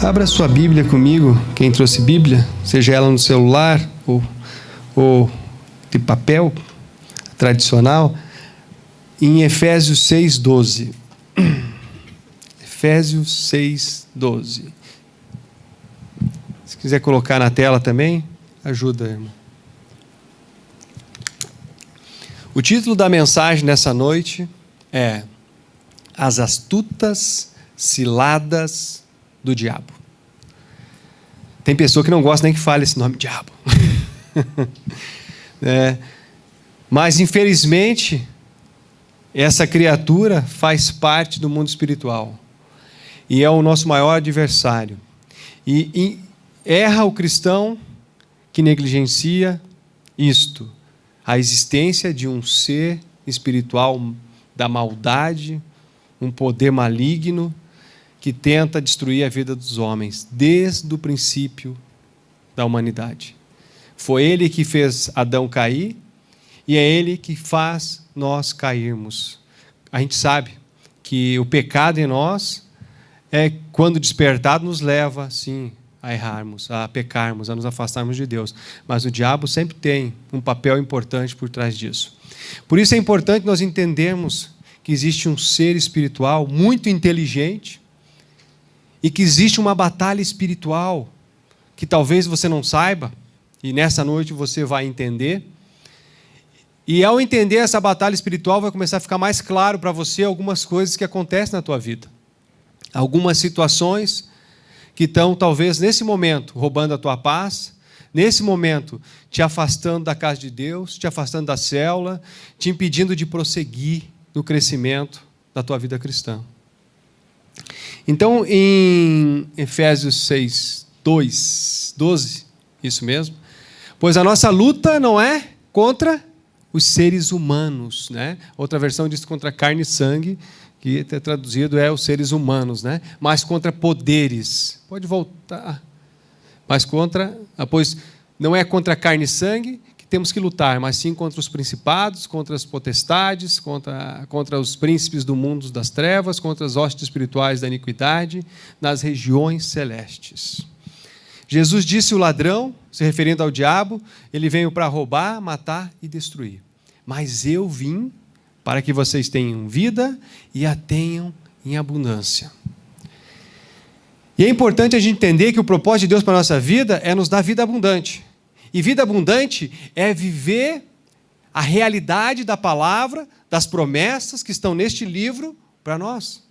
Abra sua Bíblia comigo, quem trouxe Bíblia, seja ela no celular ou de papel tradicional, em Efésios 6:12. Efésios 6:12. Se quiser colocar na tela também, ajuda, irmão. O título da mensagem nessa noite é As Astutas Ciladas do Diabo. Tem pessoa que não gosta nem que fale esse nome, diabo. Mas, infelizmente, essa criatura faz parte do mundo espiritual e é o nosso maior adversário. E erra o cristão que negligencia isto, a existência de um ser espiritual da maldade, um poder maligno que tenta destruir a vida dos homens desde o princípio da humanidade. Foi ele que fez Adão cair e é ele que faz nós cairmos. A gente sabe que o pecado em nós quando despertado, nos leva, sim, a errarmos, a pecarmos, a nos afastarmos de Deus. Mas o diabo sempre tem um papel importante por trás disso. Por isso é importante nós entendermos que existe um ser espiritual muito inteligente e que existe uma batalha espiritual que talvez você não saiba, e nessa noite você vai entender. E ao entender essa batalha espiritual, vai começar a ficar mais claro para você algumas coisas que acontecem na tua vida. Algumas situações que estão, talvez, nesse momento, roubando a tua paz, nesse momento, te afastando da casa de Deus, te afastando da célula, te impedindo de prosseguir no crescimento da tua vida cristã. Então, em Efésios 6:12, isso mesmo, pois a nossa luta não é contra os seres humanos, né? Outra versão diz contra carne e sangue, que traduzido é os seres humanos, né? Mas contra poderes. Pode voltar. Mas pois não é contra carne e sangue que temos que lutar, mas sim contra os principados, contra as potestades, contra os príncipes do mundo das trevas, contra as hostes espirituais da iniquidade, nas regiões celestes. Jesus disse o ladrão, se referindo ao diabo, ele veio para roubar, matar e destruir. Mas eu vim para que vocês tenham vida e a tenham em abundância. E é importante a gente entender que o propósito de Deus para a nossa vida é nos dar vida abundante. E vida abundante é viver a realidade da palavra, das promessas que estão neste livro para nós.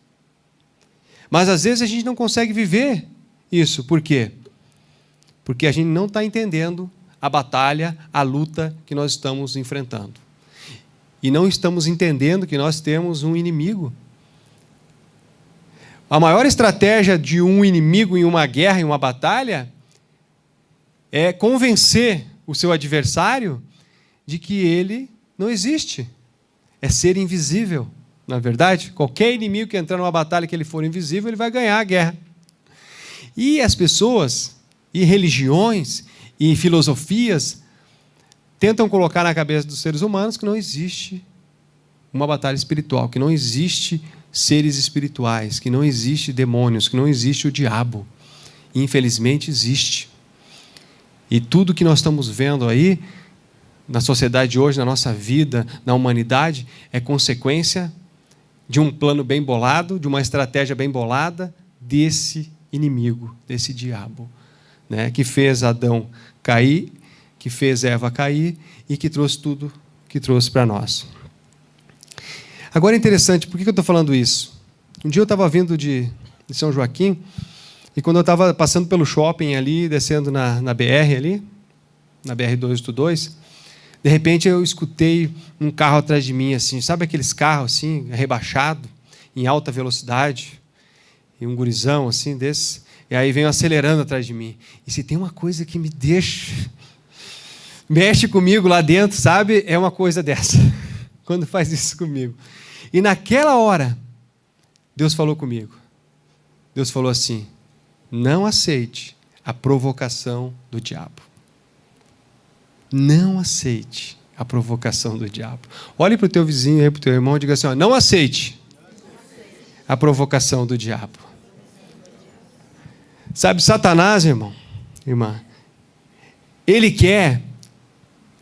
Mas às vezes a gente não consegue viver isso. Por quê? Porque a gente não está entendendo a batalha, a luta que nós estamos enfrentando. E não estamos entendendo que nós temos um inimigo. A maior estratégia de um inimigo em uma guerra, em uma batalha, é convencer o seu adversário de que ele não existe. É ser invisível, não é verdade? Qualquer inimigo que entrar numa batalha que ele for invisível, ele vai ganhar a guerra. E as pessoas, e religiões, e filosofias, tentam colocar na cabeça dos seres humanos que não existe uma batalha espiritual, que não existe seres espirituais, que não existe demônios, que não existe o diabo. E, infelizmente, existe. E tudo que nós estamos vendo aí, na sociedade de hoje, na nossa vida, na humanidade, é consequência de um plano bem bolado, de uma estratégia bem bolada desse inimigo, desse diabo, né, que fez Adão cair, que fez Eva cair e que trouxe tudo que trouxe para nós. Agora é interessante, por que eu estou falando isso? Um dia eu estava vindo de São Joaquim e quando eu estava passando pelo shopping ali, descendo na BR ali, na BR-282, de repente eu escutei um carro atrás de mim, assim, sabe aqueles carros assim, rebaixado, em alta velocidade, e um gurizão assim desse, e aí vem acelerando atrás de mim. E se tem uma coisa que me mexe comigo lá dentro, sabe? É uma coisa dessa. Quando faz isso comigo. E naquela hora, Deus falou comigo. Deus falou assim: não aceite a provocação do diabo. Não aceite a provocação do diabo. Olhe para o teu vizinho aí, para o teu irmão, e diga assim: ó, não aceite a provocação do diabo. Sabe, Satanás, irmã, ele quer,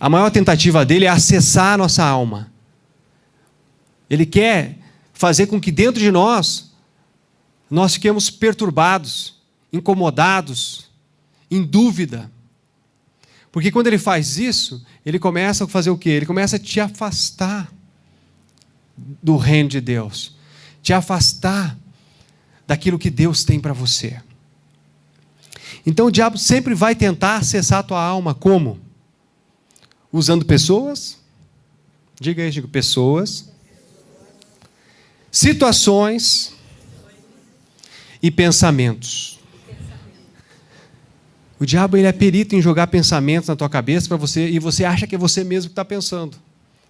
a maior tentativa dele é acessar a nossa alma. Ele quer fazer com que dentro de nós fiquemos perturbados, incomodados, em dúvida. Porque quando ele faz isso, ele começa a fazer o quê? Ele começa a te afastar do reino de Deus, te afastar daquilo que Deus tem para você. Então o diabo sempre vai tentar acessar a tua alma, como? Usando pessoas, diga pessoas, situações e pensamentos. O diabo, ele é perito em jogar pensamentos na tua cabeça para você, e você acha que é você mesmo que está pensando,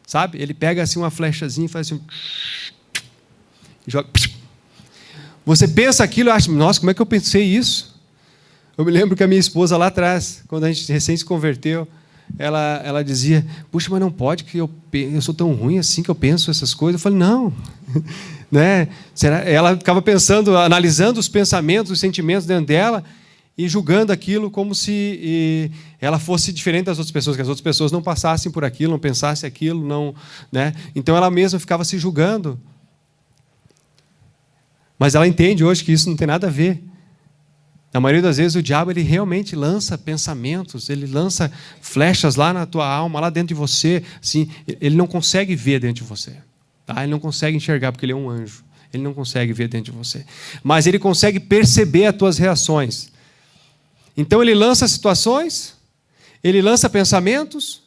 sabe? Ele pega assim uma flechazinha e faz assim, e joga. Você pensa aquilo e acha, nossa, como é que eu pensei isso? Eu me lembro que a minha esposa lá atrás, quando a gente recém se converteu, ela dizia, puxa, mas não pode, que eu sou tão ruim assim que eu penso essas coisas. Eu falei, não. Né? Ela ficava pensando, analisando os pensamentos, os sentimentos dentro dela e julgando aquilo como se ela fosse diferente das outras pessoas, que as outras pessoas não passassem por aquilo, não pensassem aquilo. Não, né? Então ela mesma ficava se julgando. Mas ela entende hoje que isso não tem nada a ver. Na maioria das vezes o diabo, ele realmente lança pensamentos, ele lança flechas lá na tua alma, lá dentro de você, assim, ele não consegue ver dentro de você, tá? Ele não consegue enxergar porque ele é um anjo, ele não consegue ver dentro de você, mas ele consegue perceber as tuas reações. Então ele lança situações, ele lança pensamentos,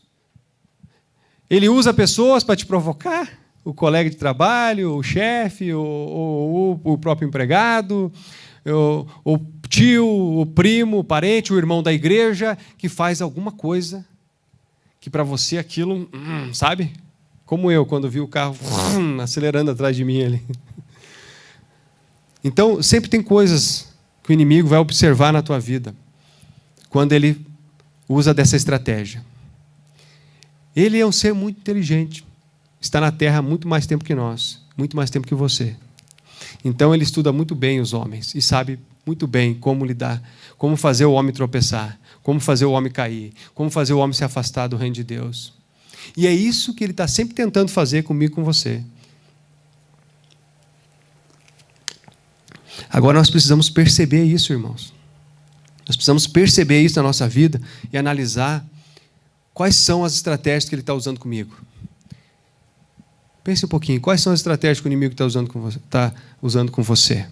ele usa pessoas para te provocar, o colega de trabalho, o chefe, o próprio empregado, o tio, o primo, o parente, o irmão da igreja, que faz alguma coisa que para você aquilo, sabe? Como eu, quando vi o carro acelerando atrás de mim ali. Então, sempre tem coisas que o inimigo vai observar na tua vida, quando ele usa dessa estratégia. Ele é um ser muito inteligente, está na terra há muito mais tempo que nós, muito mais tempo que você. Então ele estuda muito bem os homens e sabe muito bem como lidar, como fazer o homem tropeçar, como fazer o homem cair, como fazer o homem se afastar do reino de Deus. E é isso que ele está sempre tentando fazer comigo e com você. Agora nós precisamos perceber isso, irmãos. Nós precisamos perceber isso na nossa vida e analisar quais são as estratégias que ele está usando comigo. Pense um pouquinho, quais são as estratégias que o inimigo está usando com você?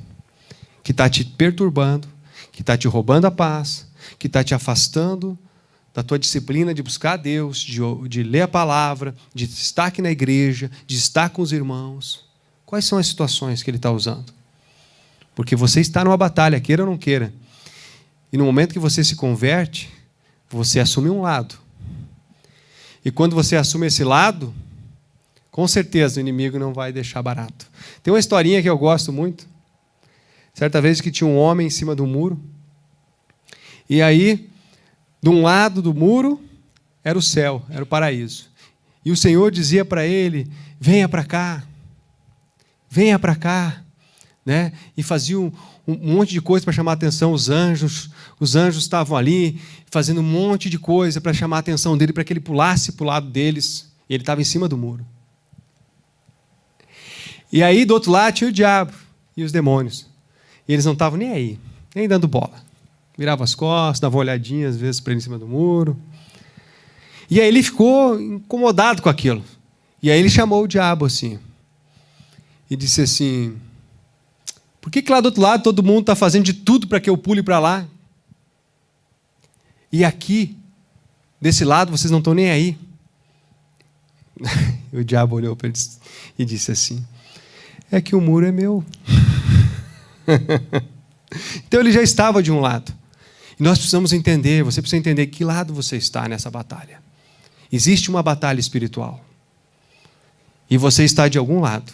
Que está te perturbando, que está te roubando a paz, que está te afastando da tua disciplina de buscar a Deus, de ler a palavra, de estar aqui na igreja, de estar com os irmãos. Quais são as situações que ele está usando? Porque você está numa batalha, queira ou não queira. E no momento que você se converte, você assume um lado. E quando você assume esse lado, com certeza o inimigo não vai deixar barato. Tem uma historinha que eu gosto muito. Certa vez que tinha um homem em cima do muro. E aí, de um lado do muro, era o céu, era o paraíso. E o Senhor dizia para ele, venha para cá. Venha para cá. Né? E fazia um monte de coisa para chamar a atenção os anjos. Os anjos estavam ali, fazendo um monte de coisa para chamar a atenção dele, para que ele pulasse para o lado deles. E ele estava em cima do muro. E aí, do outro lado, tinha o diabo e os demônios. E eles não estavam nem aí, nem dando bola. Viravam as costas, davam uma olhadinha, às vezes, para ele em cima do muro. E aí ele ficou incomodado com aquilo. E aí ele chamou o diabo assim. E disse assim, por que lá do outro lado todo mundo está fazendo de tudo para que eu pule para lá? E aqui, desse lado, vocês não estão nem aí? O diabo olhou para ele e disse assim, é que o muro é meu. Então ele já estava de um lado. E nós precisamos entender, você precisa entender que lado você está nessa batalha. Existe uma batalha espiritual. E você está de algum lado.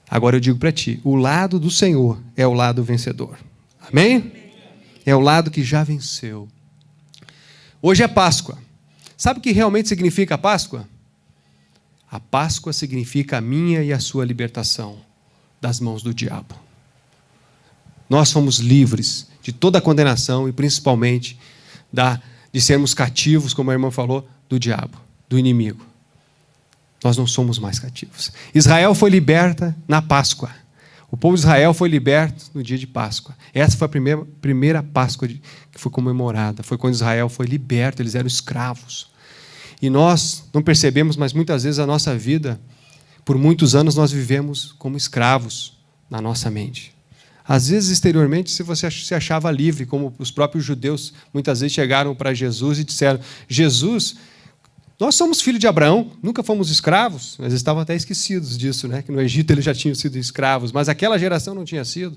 Agora eu digo para ti, o lado do Senhor é o lado vencedor. Amém? É o lado que já venceu. Hoje é Páscoa. Sabe o que realmente significa a Páscoa? A Páscoa significa a minha e a sua libertação das mãos do diabo. Nós fomos livres de toda a condenação e principalmente de sermos cativos, como a irmã falou, do diabo, do inimigo. Nós não somos mais cativos. Israel foi liberta na Páscoa. O povo de Israel foi liberto no dia de Páscoa. Essa foi a primeira Páscoa que foi comemorada. Foi quando Israel foi liberto, eles eram escravos. E nós não percebemos, mas muitas vezes a nossa vida, por muitos anos nós vivemos como escravos na nossa mente. Às vezes, exteriormente, se você se achava livre, como os próprios judeus muitas vezes chegaram para Jesus e disseram: Jesus, nós somos filhos de Abraão, nunca fomos escravos, mas estavam até esquecidos disso, né? Que no Egito eles já tinham sido escravos, mas aquela geração não tinha sido,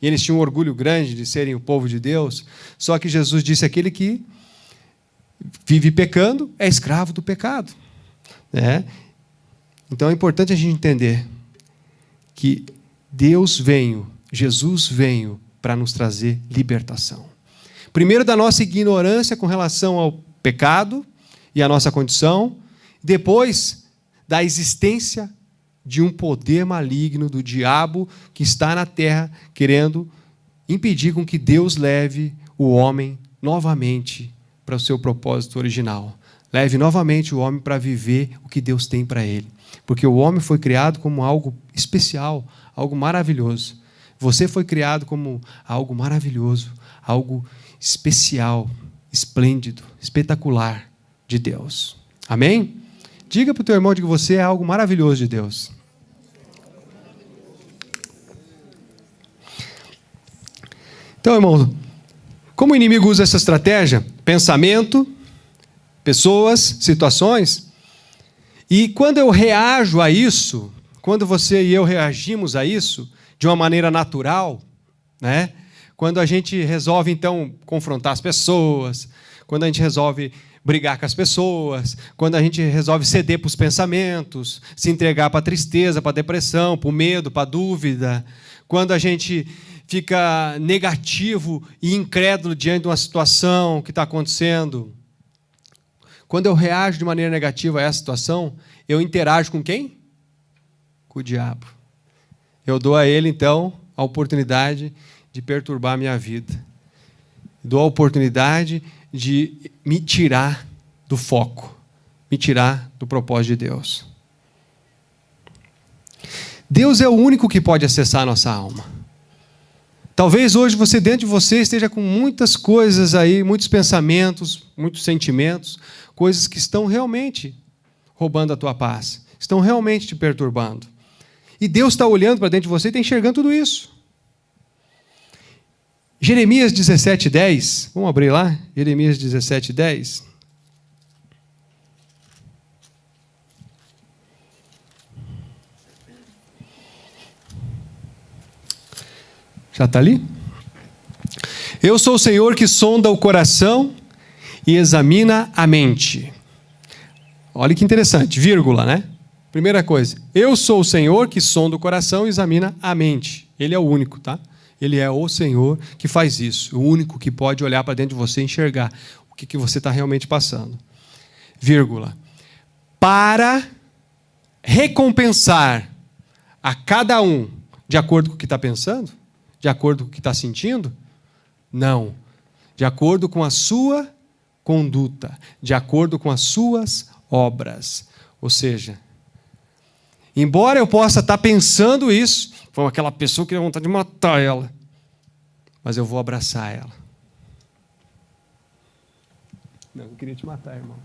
e eles tinham um orgulho grande de serem o povo de Deus. Só que Jesus disse: aquele que vive pecando é escravo do pecado, né? Então é importante a gente entender que Jesus veio para nos trazer libertação. Primeiro, da nossa ignorância com relação ao pecado e a nossa condição, depois da existência de um poder maligno do diabo que está na terra querendo impedir com que Deus leve o homem novamente para o seu propósito original. Leve novamente o homem para viver o que Deus tem para ele. Porque o homem foi criado como algo especial, algo maravilhoso. Você foi criado como algo maravilhoso, algo especial, esplêndido, espetacular de Deus. Amém? Diga para o teu irmão que você é algo maravilhoso de Deus. Então, irmão, como o inimigo usa essa estratégia? Pensamento, pessoas, situações. E quando eu reajo a isso, quando você e eu reagimos a isso de uma maneira natural, né? Quando a gente resolve, então, confrontar as pessoas, quando a gente resolve brigar com as pessoas, quando a gente resolve ceder para os pensamentos, se entregar para a tristeza, para a depressão, para o medo, para a dúvida, quando a gente fica negativo e incrédulo diante de uma situação que está acontecendo, quando eu reajo de maneira negativa a essa situação, eu interajo com quem? Com o diabo. Eu dou a ele, então, a oportunidade de perturbar a minha vida. Dou a oportunidade de me tirar do foco, me tirar do propósito de Deus. Deus é o único que pode acessar a nossa alma. Talvez hoje você, dentro de você, esteja com muitas coisas aí, muitos pensamentos, muitos sentimentos, coisas que estão realmente roubando a tua paz, estão realmente te perturbando. E Deus está olhando para dentro de você e está enxergando tudo isso. Jeremias 17:10, vamos abrir lá? Jeremias 17:10. Já está ali? Eu sou o Senhor que sonda o coração e examina a mente. Olha que interessante, vírgula, né? Primeira coisa, eu sou o Senhor que sonda o coração e examina a mente. Ele é o único, tá? Ele é o Senhor que faz isso, o único que pode olhar para dentro de você e enxergar o que você está realmente passando. Vírgula. Para recompensar a cada um de acordo com o que está pensando, de acordo com o que está sentindo? Não. De acordo com a sua conduta, de acordo com as suas obras. Ou seja, embora eu possa estar pensando isso, foi aquela pessoa que tem vontade de matar ela, mas eu vou abraçar ela. Não, eu queria te matar, irmão.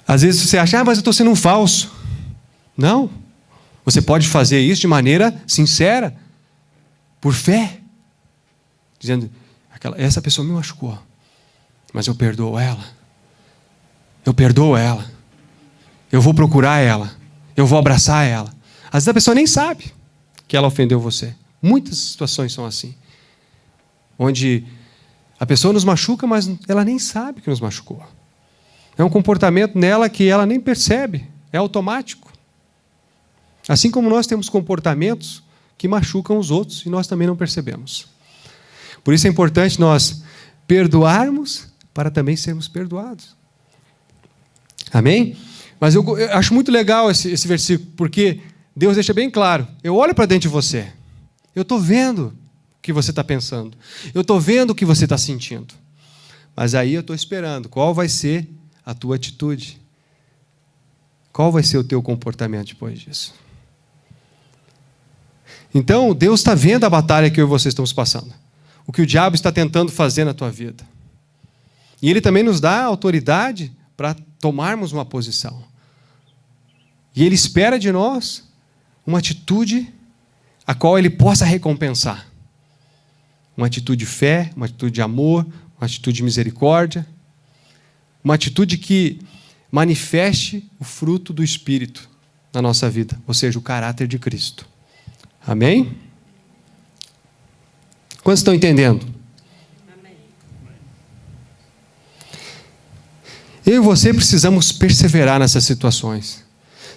Às vezes você acha, mas eu estou sendo um falso. Não. Você pode fazer isso de maneira sincera, por fé, dizendo, essa pessoa me machucou, mas eu perdoo ela. Eu perdoo ela. Eu vou procurar ela. Eu vou abraçar ela. Às vezes a pessoa nem sabe que ela ofendeu você. Muitas situações são assim. Onde a pessoa nos machuca, mas ela nem sabe que nos machucou. É um comportamento nela que ela nem percebe. É automático. Assim como nós temos comportamentos que machucam os outros e nós também não percebemos. Por isso é importante nós perdoarmos para também sermos perdoados. Amém? Mas eu acho muito legal esse versículo, porque Deus deixa bem claro, eu olho para dentro de você, eu estou vendo o que você está pensando, eu estou vendo o que você está sentindo, mas aí eu estou esperando qual vai ser a tua atitude, qual vai ser o teu comportamento depois disso. Então, Deus está vendo a batalha que eu e você estamos passando, o que o diabo está tentando fazer na tua vida. E Ele também nos dá autoridade para tomarmos uma posição. E Ele espera de nós uma atitude a qual Ele possa recompensar. Uma atitude de fé, uma atitude de amor, uma atitude de misericórdia, uma atitude que manifeste o fruto do Espírito na nossa vida, ou seja, o caráter de Cristo. Amém? Quantos estão entendendo? Amém. Eu e você precisamos perseverar nessas situações.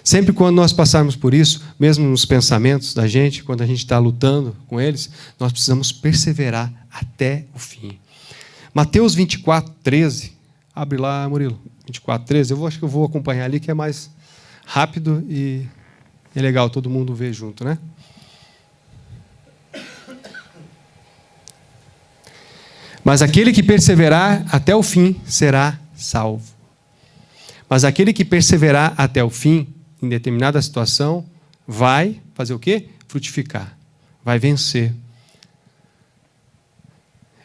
Sempre quando nós passarmos por isso, mesmo nos pensamentos da gente, quando a gente está lutando com eles, nós precisamos perseverar até o fim. Mateus 24, 13. Abre lá, Murilo. 24, 13. Acho que eu vou acompanhar ali, que é mais rápido e é legal todo mundo ver junto, né? Mas aquele que perseverar até o fim será salvo. Mas aquele que perseverar até o fim, em determinada situação, vai fazer o quê? Frutificar. Vai vencer.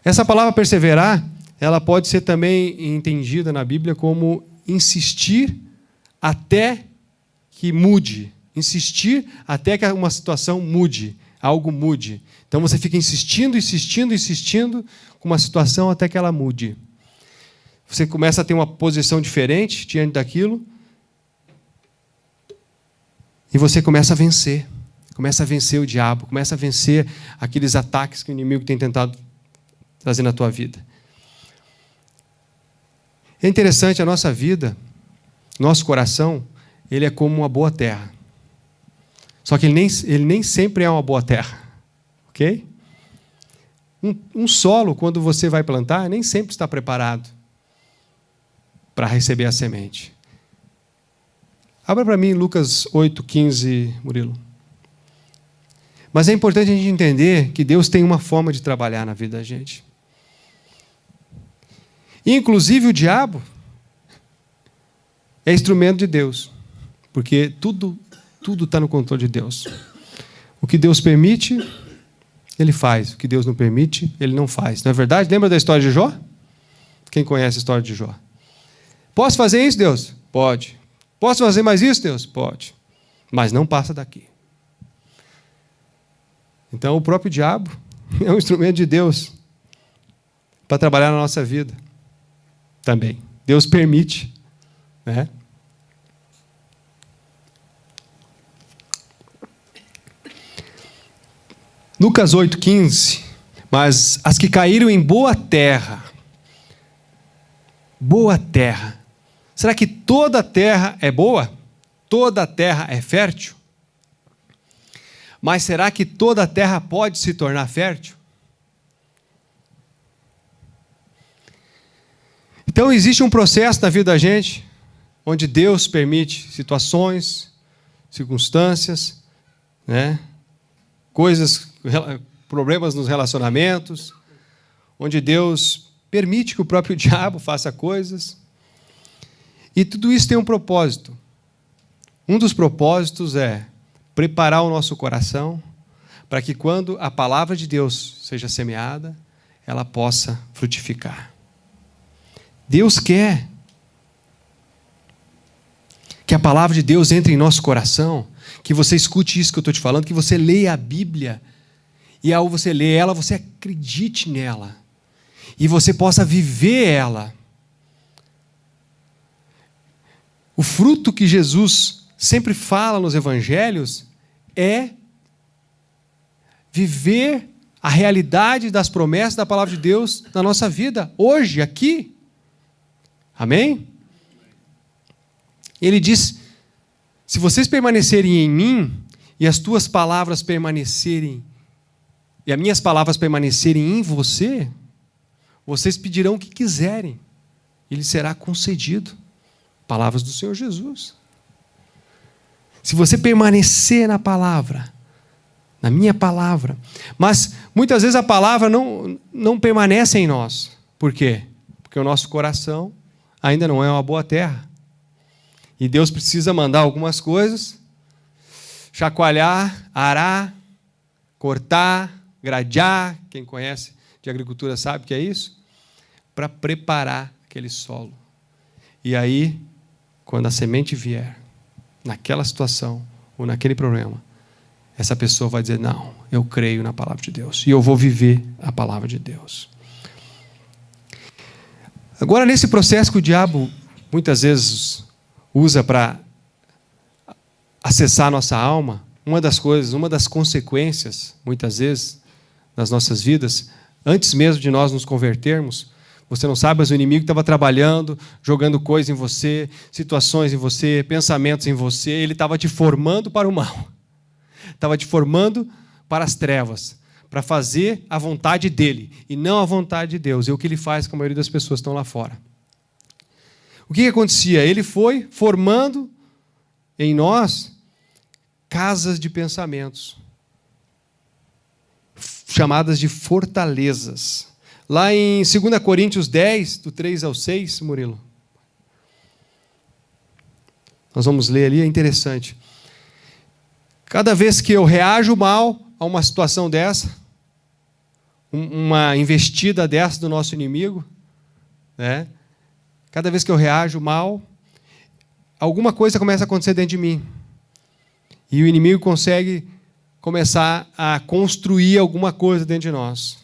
Essa palavra perseverar, ela pode ser também entendida na Bíblia como insistir até que mude. Insistir até que uma situação mude, algo mude. Então você fica insistindo com uma situação até que ela mude. Você começa a ter uma posição diferente diante daquilo e você começa a vencer. Começa a vencer o diabo, começa a vencer aqueles ataques que o inimigo tem tentado trazer na tua vida. É interessante, a nossa vida, nosso coração, ele é como uma boa terra. Só que ele nem sempre é uma boa terra. Ok? Um solo, quando você vai plantar, nem sempre está preparado para receber a semente. Abra para mim Lucas 8:15, Murilo. Mas é importante a gente entender que Deus tem uma forma de trabalhar na vida da gente. E, inclusive, o diabo é instrumento de Deus, porque tudo está no controle de Deus. O que Deus permite, Ele faz. O que Deus não permite, Ele não faz. Não é verdade? Lembra da história de Jó? Quem conhece a história de Jó? Posso fazer isso, Deus? Pode. Posso fazer mais isso, Deus? Pode. Mas não passa daqui. Então, o próprio diabo é um instrumento de Deus para trabalhar na nossa vida também. Deus permite, né? Lucas 8:15. Mas as que caíram em boa terra. Boa terra. Será que toda a terra é boa? Toda a terra é fértil? Mas será que toda a terra pode se tornar fértil? Então existe um processo na vida da gente, onde Deus permite situações, circunstâncias, né? Coisas, problemas nos relacionamentos, onde Deus permite que o próprio diabo faça coisas. E tudo isso tem um propósito. Um dos propósitos é preparar o nosso coração para que quando a palavra de Deus seja semeada, ela possa frutificar. Deus quer que a palavra de Deus entre em nosso coração, que você escute isso que eu estou te falando, que você leia a Bíblia, e ao você ler ela, você acredite nela, e você possa viver ela. O fruto que Jesus sempre fala nos evangelhos é viver a realidade das promessas da palavra de Deus na nossa vida, hoje, aqui. Amém? Ele diz, se vocês permanecerem em mim, e as tuas palavras permanecerem, e as minhas palavras permanecerem em você, vocês pedirão o que quiserem, e lhes será concedido. Palavras do Senhor Jesus. Se você permanecer na palavra, na minha palavra. Mas muitas vezes a palavra não permanece em nós. Por quê? Porque o nosso coração ainda não é uma boa terra. E Deus precisa mandar algumas coisas, chacoalhar, arar, cortar, gradear. Quem conhece de agricultura sabe o que é isso? Para preparar aquele solo. E aí, quando a semente vier, naquela situação ou naquele problema, essa pessoa vai dizer, não, eu creio na palavra de Deus e eu vou viver a palavra de Deus. Agora, nesse processo que o diabo muitas vezes usa para acessar a nossa alma, uma das consequências, muitas vezes, nas nossas vidas, antes mesmo de nós nos convertermos, você não sabe, mas o inimigo estava trabalhando, jogando coisas em você, situações em você, pensamentos em você, ele estava te formando para o mal. Estava te formando para as trevas, para fazer a vontade dele, e não a vontade de Deus. É o que ele faz com a maioria das pessoas que estão lá fora. O que acontecia? Ele foi formando em nós casas de pensamentos, chamadas de fortalezas. Lá em 2 Coríntios 10, do 3 ao 6, Murilo. Nós vamos ler ali, é interessante. Cada vez que eu reajo mal a uma situação dessa, uma investida dessa do nosso inimigo, né? Cada vez que eu reajo mal, alguma coisa começa a acontecer dentro de mim. E o inimigo consegue começar a construir alguma coisa dentro de nós.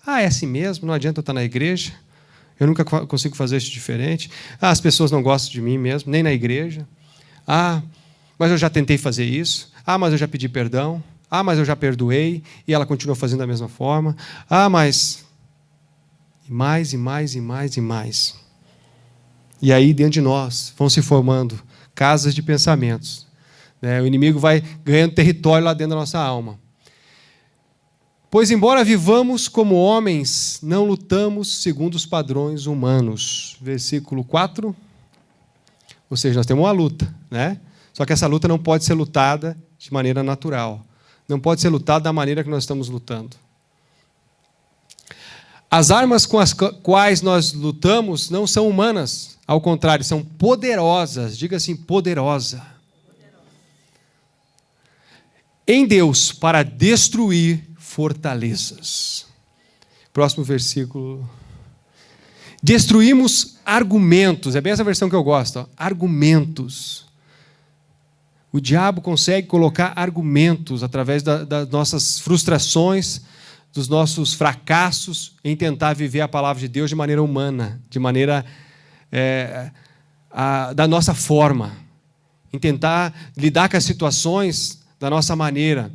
É assim mesmo? Não adianta eu estar na igreja? Eu nunca consigo fazer isso diferente. As pessoas não gostam de mim mesmo, nem na igreja. Mas eu já tentei fazer isso. Mas eu já pedi perdão. Mas eu já perdoei. E ela continua fazendo da mesma forma. Mas... E mais, e mais, e mais, e mais. E aí, dentro de nós, vão se formando casas de pensamentos. O inimigo vai ganhando território lá dentro da nossa alma. Pois, embora vivamos como homens, não lutamos segundo os padrões humanos. Versículo 4. Ou seja, nós temos uma luta, né? Só que essa luta não pode ser lutada de maneira natural. Não pode ser lutada da maneira que nós estamos lutando. As armas com as quais nós lutamos não são humanas. Ao contrário, são poderosas. Diga assim, poderosa. Em Deus, para destruir fortalezas. Próximo versículo. Destruímos argumentos. É bem essa versão que eu gosto. Argumentos. O diabo consegue colocar argumentos através das nossas frustrações, dos nossos fracassos, em tentar viver a palavra de Deus de maneira humana, de maneira da nossa forma, em tentar lidar com as situações da nossa maneira.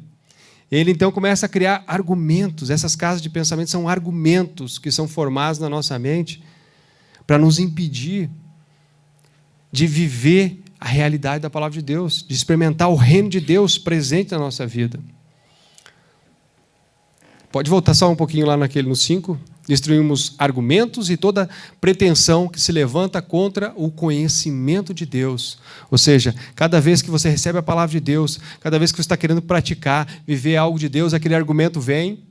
Ele então começa a criar argumentos. Essas casas de pensamento são argumentos que são formados na nossa mente para nos impedir de viver a realidade da palavra de Deus, de experimentar o reino de Deus presente na nossa vida. Pode voltar só um pouquinho lá no 5. Destruímos argumentos e toda pretensão que se levanta contra o conhecimento de Deus. Ou seja, cada vez que você recebe a palavra de Deus, cada vez que você está querendo praticar, viver algo de Deus, aquele argumento vem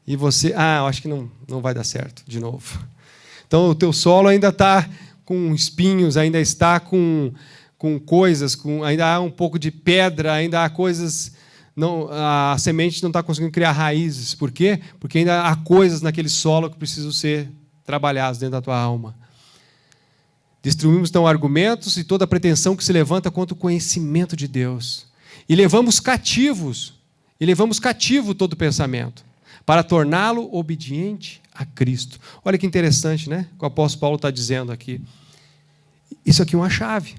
e você, eu acho que não vai dar certo de novo. Então o teu solo ainda está com espinhos, ainda está com coisas, ainda há um pouco de pedra, ainda há coisas... a semente não está conseguindo criar raízes. Por quê? Porque ainda há coisas naquele solo que precisam ser trabalhadas dentro da tua alma. Destruímos, então, argumentos e toda pretensão que se levanta contra o conhecimento de Deus. E levamos cativo todo pensamento, para torná-lo obediente a Cristo. Olha que interessante, né? O que o apóstolo Paulo está dizendo aqui. Isso aqui é uma chave.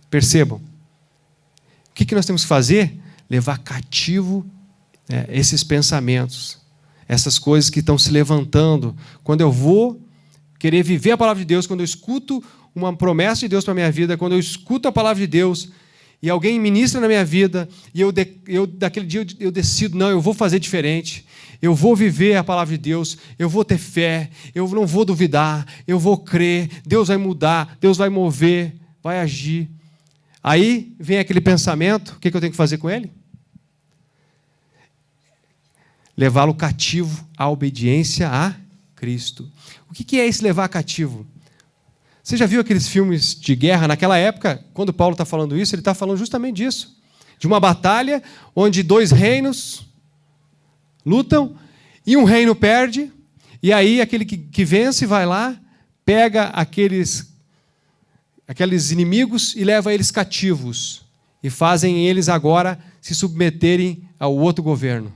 Percebam. O que nós temos que fazer? Levar cativo esses pensamentos, essas coisas que estão se levantando. Quando eu vou querer viver a palavra de Deus, quando eu escuto uma promessa de Deus para a minha vida, quando eu escuto a palavra de Deus e alguém ministra na minha vida, e eu daquele dia eu decido, não, eu vou fazer diferente, eu vou viver a palavra de Deus, eu vou ter fé, eu não vou duvidar, eu vou crer, Deus vai mudar, Deus vai mover, vai agir. Aí vem aquele pensamento, o que eu tenho que fazer com ele? Levá-lo cativo à obediência a Cristo. O que é esse levar cativo? Você já viu aqueles filmes de guerra? Naquela época, quando Paulo está falando isso, ele está falando justamente disso. De uma batalha onde 2 reinos lutam e um reino perde, e aí aquele que vence vai lá, pega aqueles inimigos e leva eles cativos, e fazem eles agora se submeterem ao outro governo.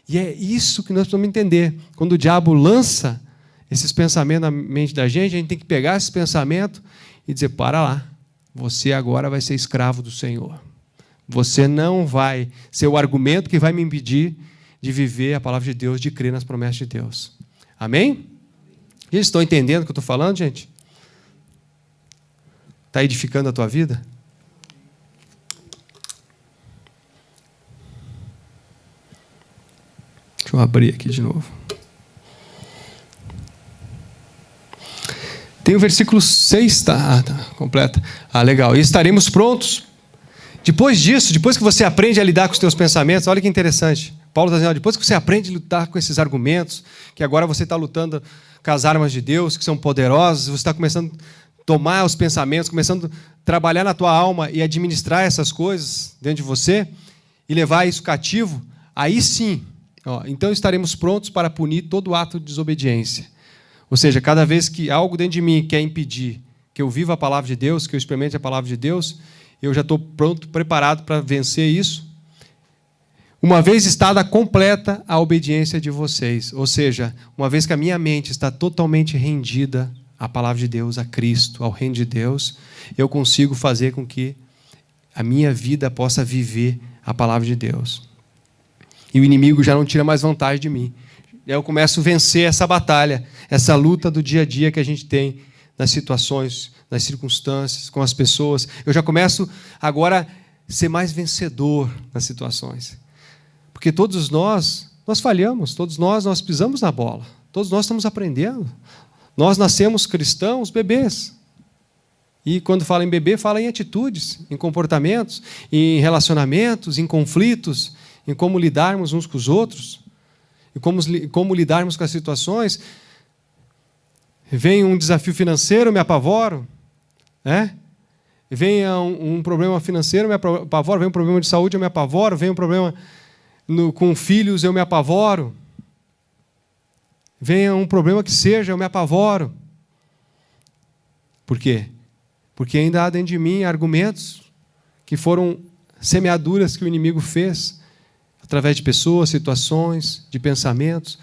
E é isso que nós precisamos entender. Quando o diabo lança esses pensamentos na mente da gente, a gente tem que pegar esses pensamentos e dizer, para lá, você agora vai ser escravo do Senhor. Você não vai ser o argumento que vai me impedir de viver a palavra de Deus, de crer nas promessas de Deus. Amém? Vocês estão entendendo o que eu estou falando, gente? Está edificando a tua vida? Deixa eu abrir aqui de novo. Tem o versículo 6, tá completa. Legal. E estaremos prontos. Depois disso, depois que você aprende a lidar com os teus pensamentos, olha que interessante. Paulo está dizendo, depois que você aprende a lutar com esses argumentos, que agora você está lutando com as armas de Deus, que são poderosas, você está começando a tomar os pensamentos, começando a trabalhar na tua alma e administrar essas coisas dentro de você e levar isso cativo, aí sim, então estaremos prontos para punir todo ato de desobediência. Ou seja, cada vez que algo dentro de mim quer impedir que eu viva a palavra de Deus, que eu experimente a palavra de Deus, eu já estou pronto, preparado para vencer isso, uma vez estada completa a obediência de vocês. Ou seja, uma vez que a minha mente está totalmente rendida à palavra de Deus, a Cristo, ao reino de Deus, eu consigo fazer com que a minha vida possa viver a palavra de Deus. E o inimigo já não tira mais vantagem de mim. Eu começo a vencer essa batalha, essa luta do dia a dia que a gente tem nas situações, nas circunstâncias, com as pessoas. Eu já começo agora a ser mais vencedor nas situações. Porque todos nós falhamos, todos nós pisamos na bola, todos nós estamos aprendendo. Nós nascemos cristãos, bebês. E quando fala em bebê, fala em atitudes, em comportamentos, em relacionamentos, em conflitos, em como lidarmos uns com os outros, e como lidarmos com as situações. Vem um desafio financeiro, eu me apavoro, né? Vem um problema financeiro, eu me apavoro. Vem um problema de saúde, eu me apavoro. Vem um problema com filhos, eu me apavoro. Venha um problema que seja, eu me apavoro. Por quê? Porque ainda há dentro de mim argumentos que foram semeaduras que o inimigo fez através de pessoas, situações, de pensamentos.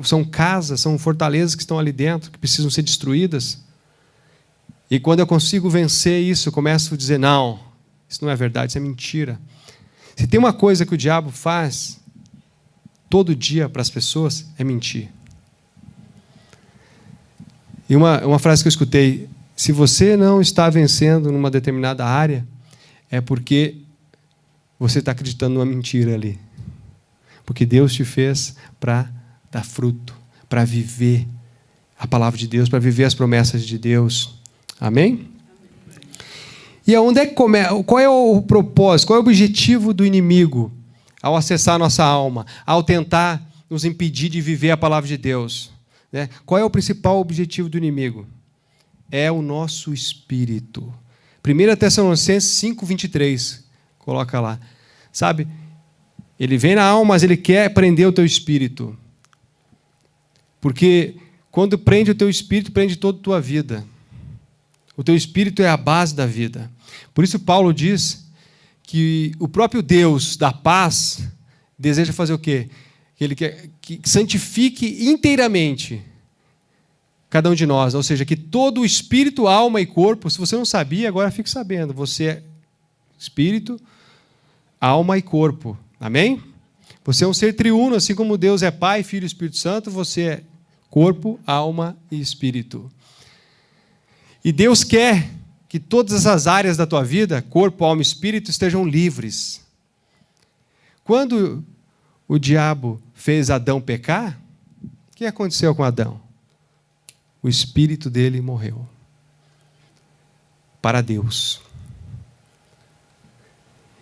São casas, são fortalezas que estão ali dentro, que precisam ser destruídas. E quando eu consigo vencer isso, eu começo a dizer, não, isso não é verdade, isso é mentira. Se tem uma coisa que o diabo faz todo dia para as pessoas, é mentir. E uma frase que eu escutei, se você não está vencendo numa determinada área, é porque você está acreditando numa mentira ali. Porque Deus te fez para dar fruto, para viver a palavra de Deus, para viver as promessas de Deus. Amém? E qual é o propósito, qual é o objetivo do inimigo ao acessar a nossa alma, ao tentar nos impedir de viver a palavra de Deus? Né? Qual é o principal objetivo do inimigo? É o nosso espírito. 1 Tessalonicenses 5:23, coloca lá. Sabe, ele vem na alma, mas ele quer prender o teu espírito. Porque quando prende o teu espírito, prende toda a tua vida. O teu espírito é a base da vida. Por isso Paulo diz que o próprio Deus da paz deseja fazer o quê? Que ele quer que santifique inteiramente cada um de nós. Ou seja, que todo o espírito, alma e corpo, se você não sabia, agora fique sabendo. Você é espírito, alma e corpo. Amém? Você é um ser triuno, assim como Deus é Pai, Filho e Espírito Santo, você é corpo, alma e espírito. E Deus quer que todas essas áreas da tua vida, corpo, alma e espírito, estejam livres. Quando o diabo fez Adão pecar, o que aconteceu com Adão? O espírito dele morreu. Para Deus.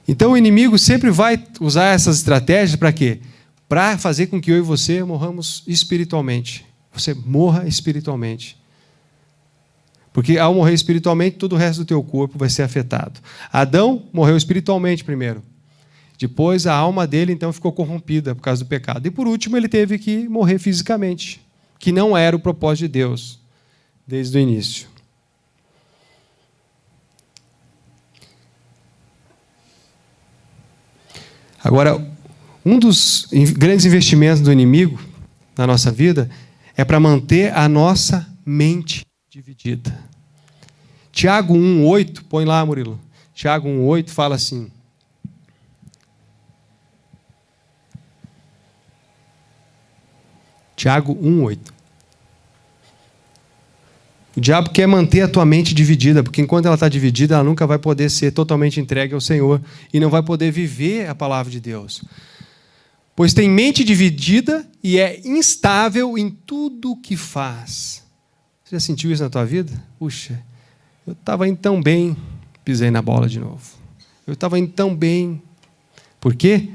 Então o inimigo sempre vai usar essas estratégias para quê? Para fazer com que eu e você morramos espiritualmente. Você morra espiritualmente. Porque ao morrer espiritualmente, todo o resto do teu corpo vai ser afetado. Adão morreu espiritualmente primeiro. Depois a alma dele então ficou corrompida por causa do pecado. E por último ele teve que morrer fisicamente, que não era o propósito de Deus desde o início. Agora, um dos grandes investimentos do inimigo na nossa vida é para manter a nossa mente dividida. Tiago 1,8, põe lá, Murilo. Tiago 1,8 fala assim. Tiago 1,8. O diabo quer manter a tua mente dividida, porque enquanto ela está dividida, ela nunca vai poder ser totalmente entregue ao Senhor e não vai poder viver a palavra de Deus. Pois tem mente dividida e é instável em tudo o que faz. Você já sentiu isso na tua vida? Puxa, eu estava indo tão bem, pisei na bola de novo. Eu estava indo tão bem. Por quê?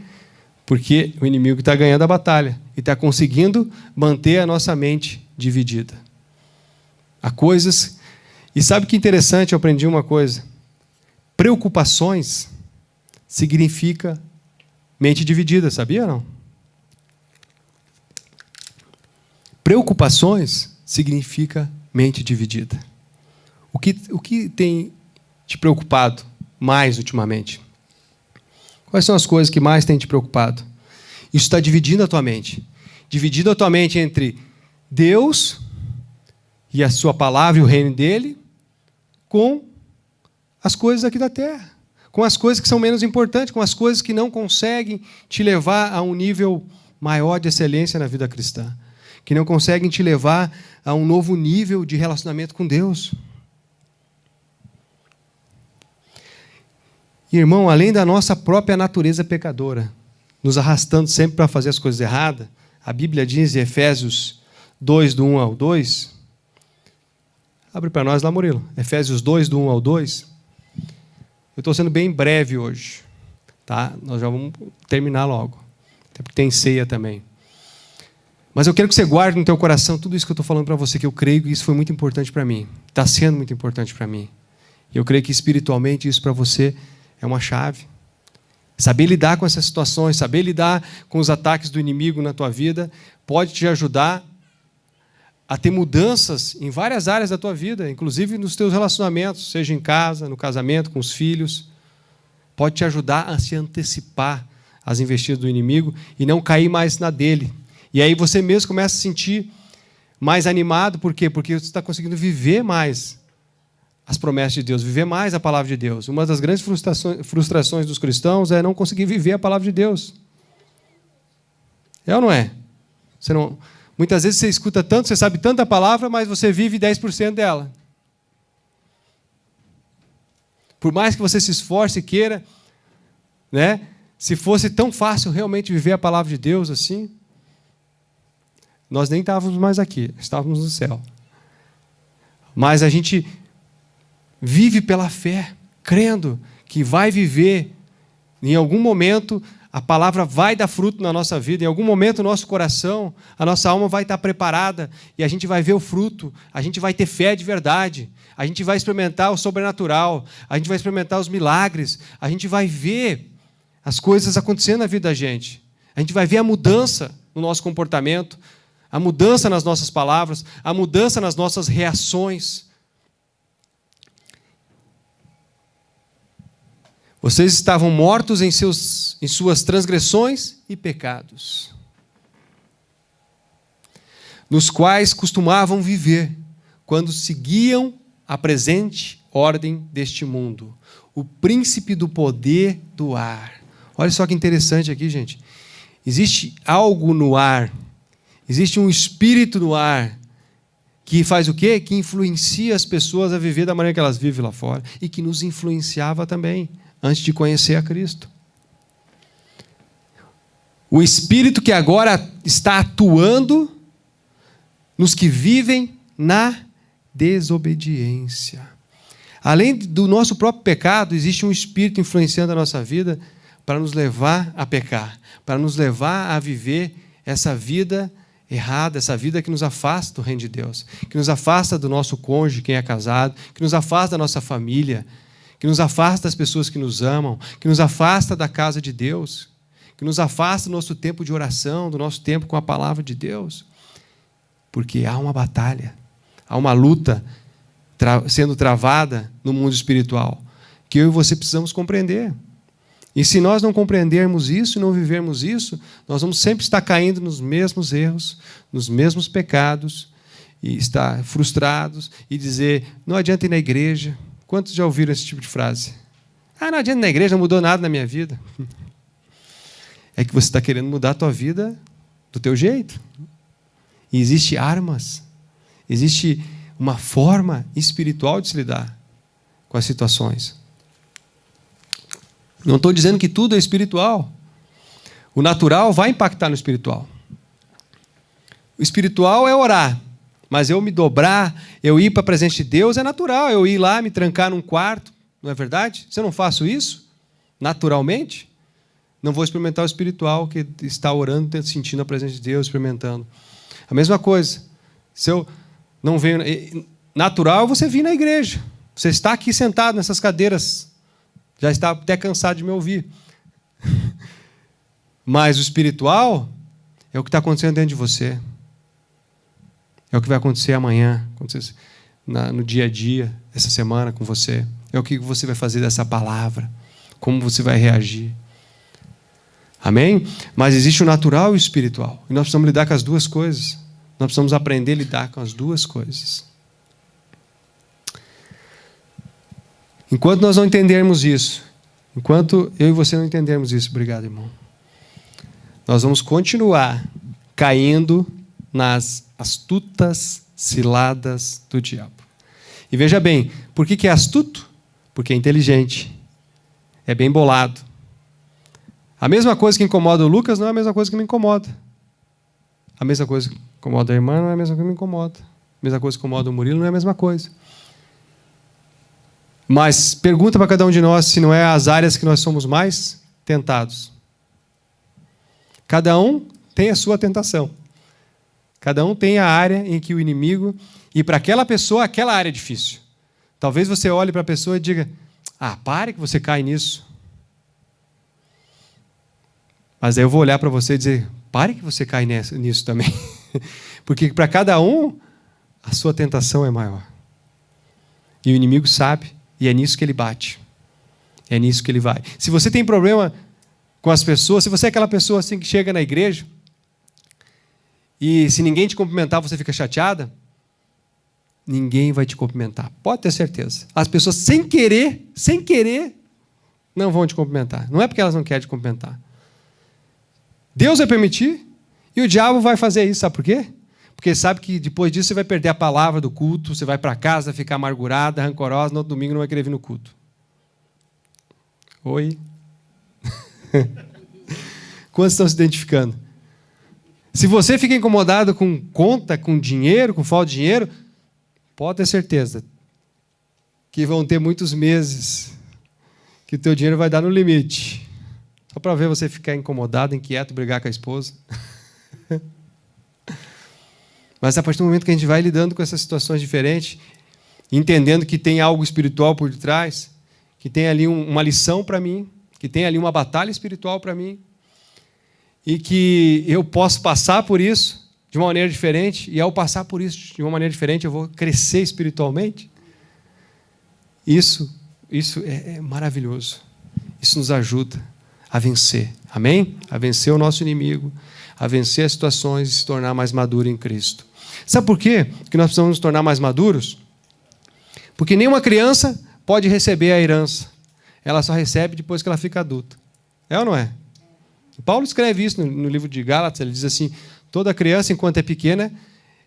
Porque o inimigo está ganhando a batalha e está conseguindo manter a nossa mente dividida. Há coisas... E sabe que interessante, eu aprendi uma coisa. Preocupações significa mente dividida, sabia ou não? Preocupações significa mente dividida. O que tem te preocupado mais ultimamente? Quais são as coisas que mais têm te preocupado? Isso está dividindo a tua mente. Dividindo a tua mente entre Deus e a sua palavra e o reino dele, com as coisas aqui da terra, com as coisas que são menos importantes, com as coisas que não conseguem te levar a um nível maior de excelência na vida cristã, que não conseguem te levar a um novo nível de relacionamento com Deus. Irmão, além da nossa própria natureza pecadora, nos arrastando sempre para fazer as coisas erradas, a Bíblia diz em Efésios 2, do 1 ao 2, abre para nós lá, Murilo. Efésios 2, do 1 ao 2. Eu estou sendo bem breve hoje. Tá? Nós já vamos terminar logo. Até porque tem ceia também. Mas eu quero que você guarde no teu coração tudo isso que eu estou falando para você, que eu creio que isso foi muito importante para mim. Está sendo muito importante para mim. E eu creio que espiritualmente isso para você é uma chave. Saber lidar com essas situações, saber lidar com os ataques do inimigo na tua vida, pode te ajudar a ter mudanças em várias áreas da tua vida, inclusive nos teus relacionamentos, seja em casa, no casamento, com os filhos. Pode te ajudar a se antecipar às investidas do inimigo e não cair mais na dele. E aí você mesmo começa a se sentir mais animado. Por quê? Porque você está conseguindo viver mais as promessas de Deus, viver mais a palavra de Deus. Uma das grandes frustrações dos cristãos é não conseguir viver a palavra de Deus. É ou não é? Você não... Muitas vezes você escuta tanto, você sabe tanta palavra, mas você vive 10% dela. Por mais que você se esforce e queira, né? Se fosse tão fácil realmente viver a palavra de Deus assim, nós nem estávamos mais aqui, estávamos no céu. Mas a gente vive pela fé, crendo que vai viver, em algum momento, a palavra vai dar fruto na nossa vida, em algum momento o nosso coração, a nossa alma vai estar preparada e a gente vai ver o fruto, a gente vai ter fé de verdade, a gente vai experimentar o sobrenatural, a gente vai experimentar os milagres, a gente vai ver as coisas acontecendo na vida da gente, a gente vai ver a mudança no nosso comportamento, a mudança nas nossas palavras, a mudança nas nossas reações. Vocês estavam mortos em suas transgressões e pecados, nos quais costumavam viver, quando seguiam a presente ordem deste mundo, o príncipe do poder do ar. Olha só que interessante aqui, gente. Existe algo no ar, existe um espírito no ar, que faz o quê? Que influencia as pessoas a viver da maneira que elas vivem lá fora, e que nos influenciava também, antes de conhecer a Cristo. O Espírito que agora está atuando nos que vivem na desobediência. Além do nosso próprio pecado, existe um espírito influenciando a nossa vida para nos levar a pecar, para nos levar a viver essa vida errada, essa vida que nos afasta do reino de Deus, que nos afasta do nosso cônjuge, quem é casado, que nos afasta da nossa família, que nos afasta das pessoas que nos amam, que nos afasta da casa de Deus, que nos afasta do nosso tempo de oração, do nosso tempo com a palavra de Deus. Porque há uma batalha, há uma luta sendo travada no mundo espiritual, que eu e você precisamos compreender. E se nós não compreendermos isso e não vivermos isso, nós vamos sempre estar caindo nos mesmos erros, nos mesmos pecados, e estar frustrados e dizer, não adianta ir na igreja. Quantos já ouviram esse tipo de frase? Não adianta ir na igreja, não mudou nada na minha vida. É que você está querendo mudar a tua vida do teu jeito. E existem armas, existe uma forma espiritual de se lidar com as situações. Não estou dizendo que tudo é espiritual. O natural vai impactar no espiritual. O espiritual é orar, mas eu me dobrar, eu ir para a presença de Deus é natural. Eu ir lá, me trancar num quarto, não é verdade? Se eu não faço isso, naturalmente, não vou experimentar o espiritual que está orando, sentindo a presença de Deus, experimentando. A mesma coisa. Se eu não venho... Natural é você vir na igreja. Você está aqui sentado nessas cadeiras. Já está até cansado de me ouvir. Mas o espiritual é o que está acontecendo dentro de você. É o que vai acontecer amanhã, no dia a dia, essa semana com você. É o que você vai fazer dessa palavra. Como você vai reagir. Amém? Mas existe o natural e o espiritual. E nós precisamos lidar com as duas coisas. Nós precisamos aprender a lidar com as duas coisas. Enquanto nós não entendermos isso, enquanto eu e você não entendermos isso, obrigado, irmão, nós vamos continuar caindo nas astutas ciladas do diabo. E veja bem, por que é astuto? Porque é inteligente, é bem bolado. A mesma coisa que incomoda o Lucas não é a mesma coisa que me incomoda. A mesma coisa que incomoda a irmã não é a mesma coisa que me incomoda. A mesma coisa que incomoda o Murilo não é a mesma coisa. Mas pergunta para cada um de nós se não é as áreas que nós somos mais tentados. Cada um tem a sua tentação. Cada um tem a área em que o inimigo... E para aquela pessoa, aquela área é difícil. Talvez você olhe para a pessoa e diga, pare que você cai nisso. Mas aí eu vou olhar para você e dizer, pare que você cai nisso também. Porque para cada um, a sua tentação é maior. E o inimigo sabe, e é nisso que ele bate. É nisso que ele vai. Se você tem problema com as pessoas, se você é aquela pessoa assim que chega na igreja, e se ninguém te cumprimentar, você fica chateada, ninguém vai te cumprimentar. Pode ter certeza. As pessoas, sem querer, não vão te cumprimentar. Não é porque elas não querem te cumprimentar. Deus vai permitir e o diabo vai fazer isso. Sabe por quê? Porque sabe que depois disso você vai perder a palavra do culto, você vai para casa, ficar amargurada, rancorosa, no outro domingo não vai querer vir no culto. Oi? Quantos estão se identificando? Se você fica incomodado com conta, com dinheiro, com falta de dinheiro, pode ter certeza que vão ter muitos meses que o teu dinheiro vai dar no limite. Só para ver você ficar incomodado, inquieto, brigar com a esposa. Mas a partir do momento que a gente vai lidando com essas situações diferentes, entendendo que tem algo espiritual por detrás, que tem ali uma lição para mim, que tem ali uma batalha espiritual para mim, e que eu posso passar por isso de uma maneira diferente, e ao passar por isso de uma maneira diferente, eu vou crescer espiritualmente. Isso é maravilhoso. Isso nos ajuda a vencer. Amém? A vencer o nosso inimigo, a vencer as situações e se tornar mais maduro em Cristo. Sabe por quê que nós precisamos nos tornar mais maduros? Porque nenhuma criança pode receber a herança. Ela só recebe depois que ela fica adulta. É ou não é? Paulo escreve isso no livro de Gálatas. Ele diz assim, toda criança, enquanto é pequena,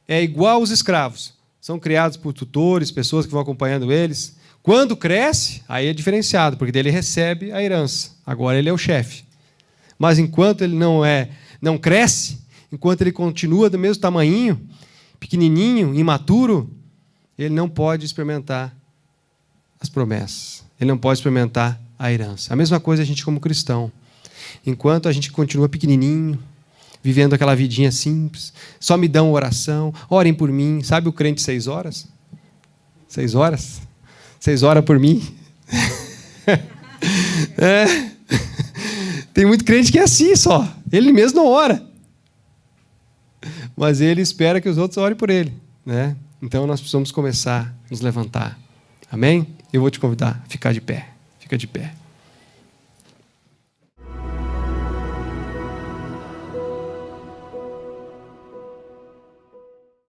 é igual aos escravos. São criados por tutores, pessoas que vão acompanhando eles. Quando cresce, aí é diferenciado, porque dele recebe a herança. Agora ele é o chefe. Mas enquanto ele não cresce, enquanto ele continua do mesmo tamanhinho, pequenininho, imaturo, ele não pode experimentar as promessas. Ele não pode experimentar a herança. A mesma coisa a gente como cristão. Enquanto a gente continua pequenininho, vivendo aquela vidinha simples, só me dão oração, orem por mim. Sabe o crente 6 horas? 6 horas? 6 horas por mim? Tem muito crente que é assim só. Ele mesmo não ora. Mas ele espera que os outros orem por ele, né? Então nós precisamos começar a nos levantar. Amém? Eu vou te convidar a ficar de pé. Fica de pé.